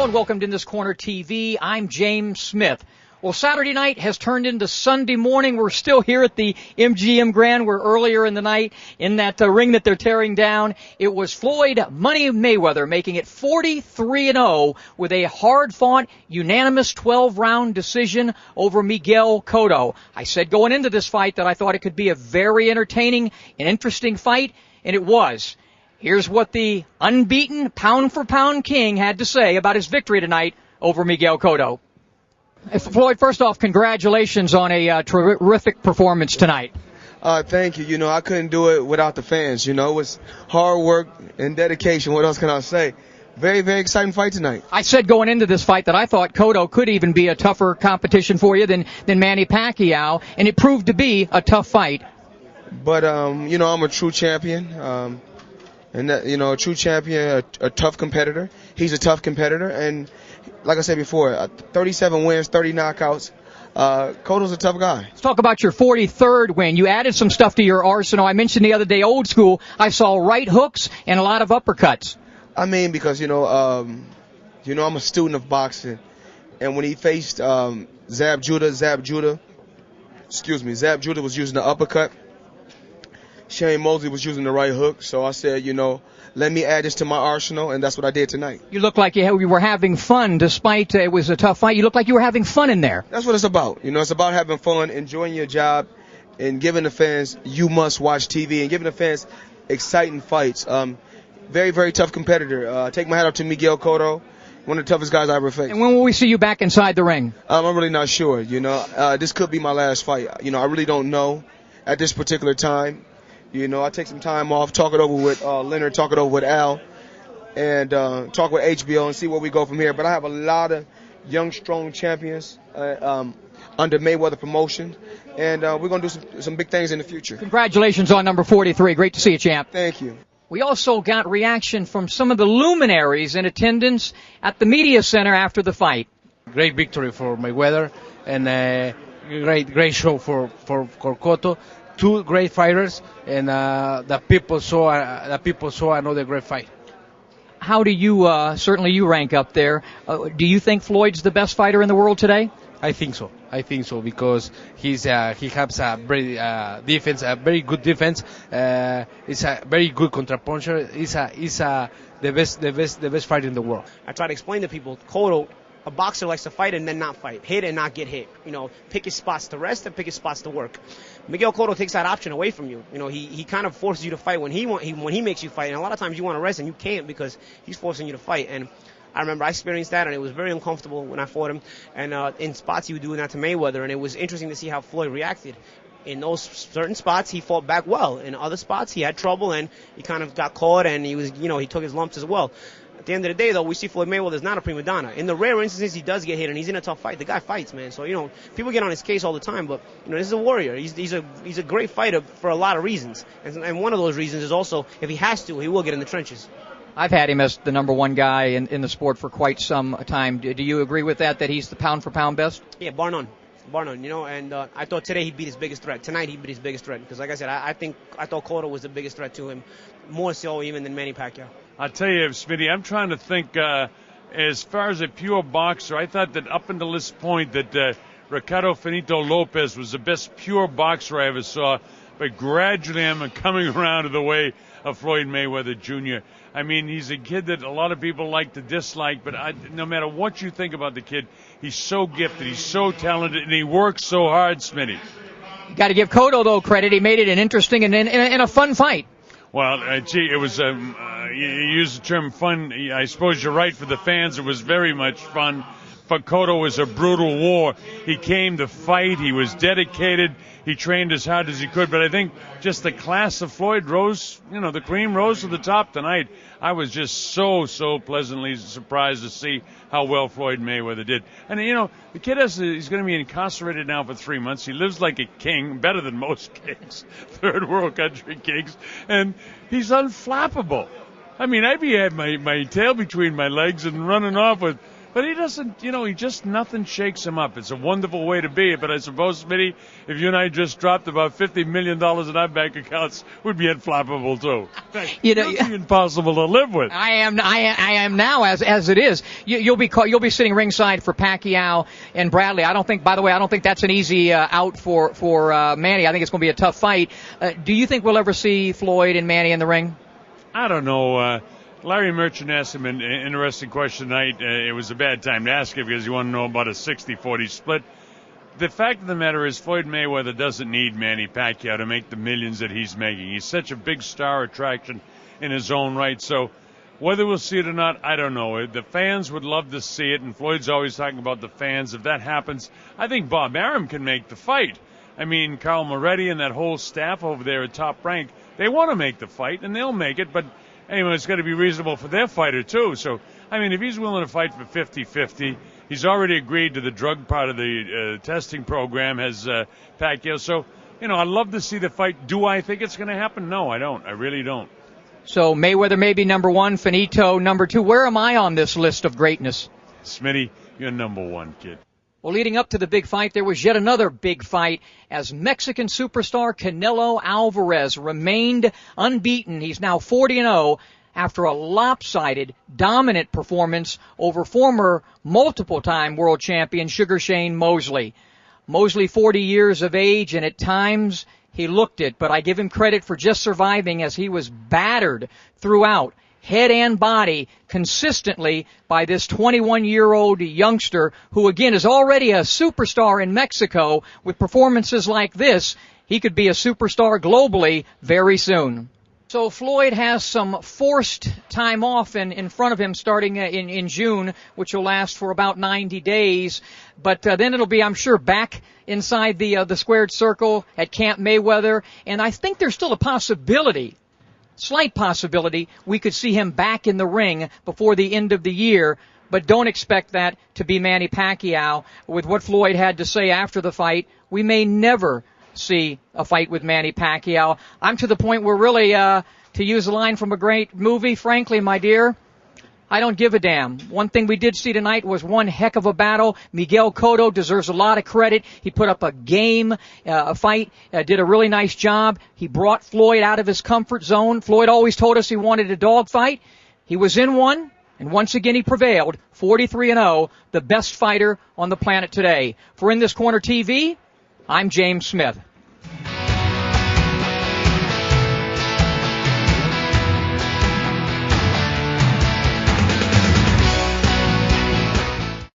and welcome to In This Corner TV. I'm James Smith. Well, Saturday night has turned into Sunday morning. We're still here at the MGM Grand, where earlier in the night, in that ring that they're tearing down, it was Floyd Money Mayweather making it 43-0 with a hard-fought, unanimous 12-round decision over Miguel Cotto. I said going into this fight that I thought it could be a very entertaining and interesting fight, and it was. Here's what the unbeaten pound-for-pound king had to say about his victory tonight over Miguel Cotto. Floyd, first off, congratulations on a terrific performance tonight. Thank you. You know, I couldn't do it without the fans. You know, it was hard work and dedication. What else can I say? Very, very exciting fight tonight. I said going into this fight that I thought Cotto could even be a tougher competition for you than Manny Pacquiao, and it proved to be a tough fight. But, you know, I'm a true champion. And, that, you know, a true champion, a tough competitor. He's a tough competitor. And like I said before, 37 wins, 30 knockouts. Cotto's a tough guy. Let's talk about your 43rd win. You added some stuff to your arsenal. I mentioned the other day, old school. I saw right hooks and a lot of uppercuts. I mean, because, you know, I'm a student of boxing. And when he faced Zab Judah was using the uppercut. Shane Mosley was using the right hook, so I said, you know, let me add this to my arsenal, and that's what I did tonight. You look like you were having fun, despite it was a tough fight. You look like you were having fun in there. That's what it's about. You know, it's about having fun, enjoying your job, and giving the fans you must watch TV, and giving the fans exciting fights. Very, very tough competitor. Take my hat off to Miguel Cotto, one of the toughest guys I ever faced. And when will we see you back inside the ring? I'm really not sure. You know, this could be my last fight. You know, I really don't know at this particular time. You know, I take some time off, talk it over with Leonard, talk it over with Al, and talk with HBO and see where we go from here. But I have a lot of young, strong champions under Mayweather promotion, and we're going to do some big things in the future. Congratulations on number 43. Great to see you, champ. Thank you. We also got reaction from some of the luminaries in attendance at the media center after the fight. Great victory for Mayweather, and great show for Cotto. Two great fighters, and the people saw another great fight. How do you certainly you rank up there? Do you think Floyd's the best fighter in the world today? I think so because he has a very defense, a very good defense. He's a very good contrapuncher. He's the best fighter in the world. I try to explain to people, Cotto, a boxer likes to fight and then not fight, hit and not get hit. You know, pick his spots to rest and pick his spots to work. Miguel Cotto takes that option away from you. You know, he kind of forces you to fight when he makes you fight, and a lot of times you want to rest and you can't because he's forcing you to fight. And I remember I experienced that, and it was very uncomfortable when I fought him. And in spots he would do that to Mayweather, and it was interesting to see how Floyd reacted. In those certain spots, he fought back well. In other spots, he had trouble, and he kind of got caught, and he took his lumps as well. At the end of the day, though, we see Floyd Mayweather is not a prima donna. In the rare instances he does get hit and he's in a tough fight, the guy fights, man. So, you know, people get on his case all the time, but, you know, this is a warrior. He's a great fighter for a lot of reasons. And one of those reasons is also, if he has to, he will get in the trenches. I've had him as the number one guy in the sport for quite some time. Do you agree with that he's the pound-for-pound best? Yeah, bar none. You know, and I thought today he beat his biggest threat. Tonight he beat his biggest threat. Because, like I said, I thought Cotto was the biggest threat to him, more so even than Manny Pacquiao. I'll tell you, Smitty, I'm trying to think as far as a pure boxer, I thought that up until this point that Ricardo Finito Lopez was the best pure boxer I ever saw. But gradually I'm coming around to the way of Floyd Mayweather Jr. I mean, he's a kid that a lot of people like to dislike, but no matter what you think about the kid, he's so gifted, he's so talented, and he works so hard, Smitty. Got to give Cotto, though, credit. He made it an interesting and a fun fight. Well, gee, it was, you used the term fun. I suppose you're right for the fans. It was very much fun. But Cotto was a brutal war. He came to fight. He was dedicated. He trained as hard as he could. But I think just the class of Floyd rose, you know, the cream rose to the top tonight. I was just so pleasantly surprised to see how well Floyd Mayweather did. And, you know, the kid he's going to be incarcerated now for 3 months. He lives like a king, better than most kings, third world country kings. And he's unflappable. I mean, I'd be had my tail between my legs and running off with But he doesn't, he just nothing shakes him up. It's a wonderful way to be. But I suppose, Smitty, if you and I just dropped about $50 million in our bank accounts, we'd be unflappable too. It's impossible to live with. I am now as it is. You'll be sitting ringside for Pacquiao and Bradley. I don't think that's an easy out for Manny. I think it's going to be a tough fight. Do you think we'll ever see Floyd and Manny in the ring? I don't know. Larry Merchant asked him an interesting question tonight. It was a bad time to ask it because you want to know about a 60-40 split. The fact of the matter is Floyd Mayweather doesn't need Manny Pacquiao to make the millions that he's making. He's such a big star attraction in his own right. So whether we'll see it or not, I don't know. The fans would love to see it, and Floyd's always talking about the fans. If that happens, I think Bob Arum can make the fight. I mean, Carl Moretti and that whole staff over there at Top Rank, they want to make the fight, and they'll make it, but anyway, it's got to be reasonable for their fighter, too. So, I mean, if he's willing to fight for 50-50, he's already agreed to the drug part of the testing program, has Pacquiao. So, I'd love to see the fight. Do I think it's going to happen? No, I don't. I really don't. So, Mayweather may be number one, Finito number two. Where am I on this list of greatness? Smitty, you're number one, kid. Well, leading up to the big fight, there was yet another big fight as Mexican superstar Canelo Alvarez remained unbeaten. He's now 40-0 after a lopsided, dominant performance over former multiple-time world champion Sugar Shane Mosley. Mosley, 40 years of age, and at times he looked it, but I give him credit for just surviving as he was battered throughout, head and body, consistently by this 21-year-old youngster who, again, is already a superstar in Mexico. With performances like this, he could be a superstar globally very soon. So Floyd has some forced time off in front of him starting in June, which will last for about 90 days. But then it'll be, I'm sure, back inside the squared circle at Camp Mayweather. And I think there's still a possibility, slight possibility, we could see him back in the ring before the end of the year, but don't expect that to be Manny Pacquiao. With what Floyd had to say after the fight, we may never see a fight with Manny Pacquiao. I'm to the point where really, to use a line from a great movie, frankly, my dear, I don't give a damn. One thing we did see tonight was one heck of a battle. Miguel Cotto deserves a lot of credit. He put up a game, a fight, did a really nice job. He brought Floyd out of his comfort zone. Floyd always told us he wanted a dogfight. He was in one, and once again he prevailed, 43-0, the best fighter on the planet today. For In This Corner TV, I'm James Smith.